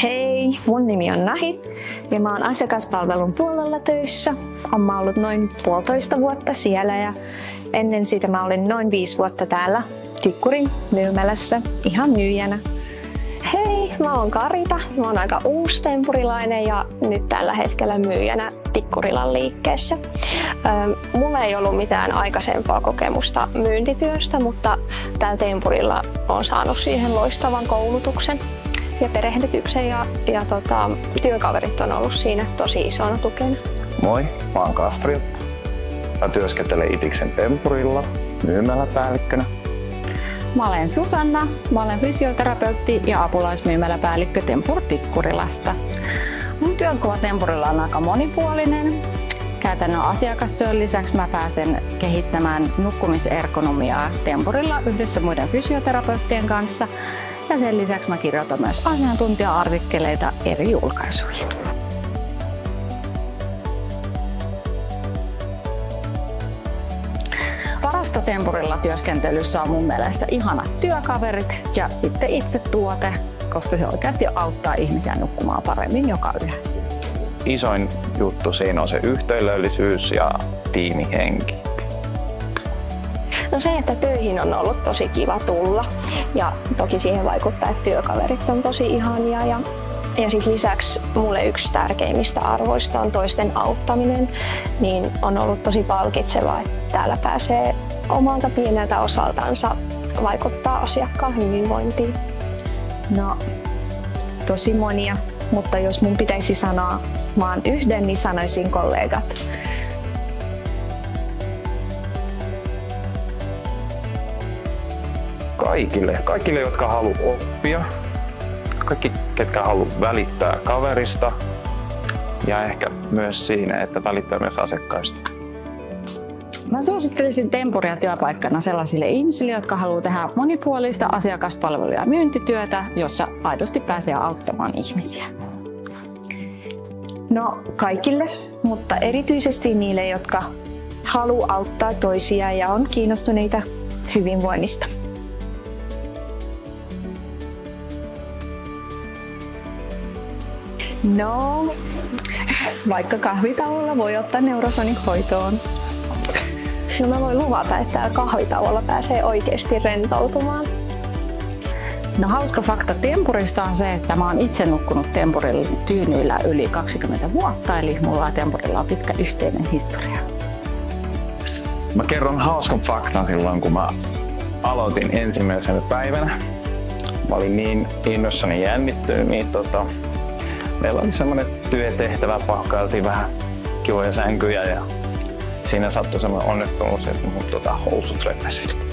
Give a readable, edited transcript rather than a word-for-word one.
Hei, mun nimi on Nahi ja mä oon asiakaspalvelun puolella töissä. Mä ollut noin 1,5 vuotta siellä ja ennen sitä mä olin noin 5 vuotta täällä Tikkurin myymälässä ihan myyjänä. Hei, mä oon Karita. Mä oon aika uusi tempurilainen ja nyt tällä hetkellä myyjänä Tikkurilan liikkeessä. Mulla ei ollut mitään aikaisempaa kokemusta myyntityöstä, mutta täällä Tempurilla on saanut siihen loistavan koulutuksen ja perehdytyksen ja työkaverit on ollut siinä tosi isona tukena. Moi, mä oon Kastriot. Mä työskentelen Itiksen Tempurilla myymäläpäällikkönä. Mä olen Susanna, mä olen fysioterapeutti ja apulaismyymäläpäällikkö Tempur Tikkurilasta. Mun työnkuva Tempurilla on aika monipuolinen. Käytännön asiakastyön lisäksi mä pääsen kehittämään nukkumisergonomiaa Tempurilla yhdessä muiden fysioterapeuttien kanssa. Ja sen lisäksi mä kirjoitan myös asiantuntija-artikkeleita eri julkaisuihin. Parasta Tempurilla työskentelyssä on mun mielestä ihanat työkaverit ja sitten itse tuote, koska se oikeasti auttaa ihmisiä nukkumaan paremmin joka yö. Isoin juttu siinä on se yhteisöllisyys ja tiimihenki. No se, että töihin on ollut tosi kiva tulla ja toki siihen vaikuttaa, että työkaverit on tosi ihania ja siis lisäksi mulle yksi tärkeimmistä arvoista on toisten auttaminen, niin on ollut tosi palkitsevaa, että täällä pääsee omalta pieneltä osaltansa vaikuttaa asiakkaan hyvinvointiin. No, tosi monia, mutta jos mun pitäisi sanoa vaan yhden, niin sanoisin kollegat. Kaikille, jotka haluaa oppia, kaikki, ketkä haluaa välittää kaverista ja ehkä myös siinä, että välittää myös asiakkaista. Mä suosittelisin Tempuria työpaikkana sellaisille ihmisille, jotka haluaa tehdä monipuolista asiakaspalvelu- ja myyntityötä, jossa aidosti pääsee auttamaan ihmisiä. No kaikille, mutta erityisesti niille, jotka haluaa auttaa toisia ja on kiinnostuneita hyvinvoinnista. No, vaikka kahvitauolla voi ottaa Neurosonic-hoitoon. No mä voin luvata, että täällä kahvitauolla pääsee oikeasti rentoutumaan. No hauska fakta Tempurista on se, että mä oon itse nukkunut Tempurilla tyynyillä yli 20 vuotta, eli mulla ja Tempurilla on pitkä yhteinen historia. Mä kerron hauskan faktan silloin, kun mä aloitin ensimmäisenä päivänä. Mä olin niin innoissani jännittynyt, niin meillä oli semmoinen työtehtävä, pakkailtiin vähän kivoja sänkyjä ja siinä sattui semmoinen onnettomuus, että mun housut repesi.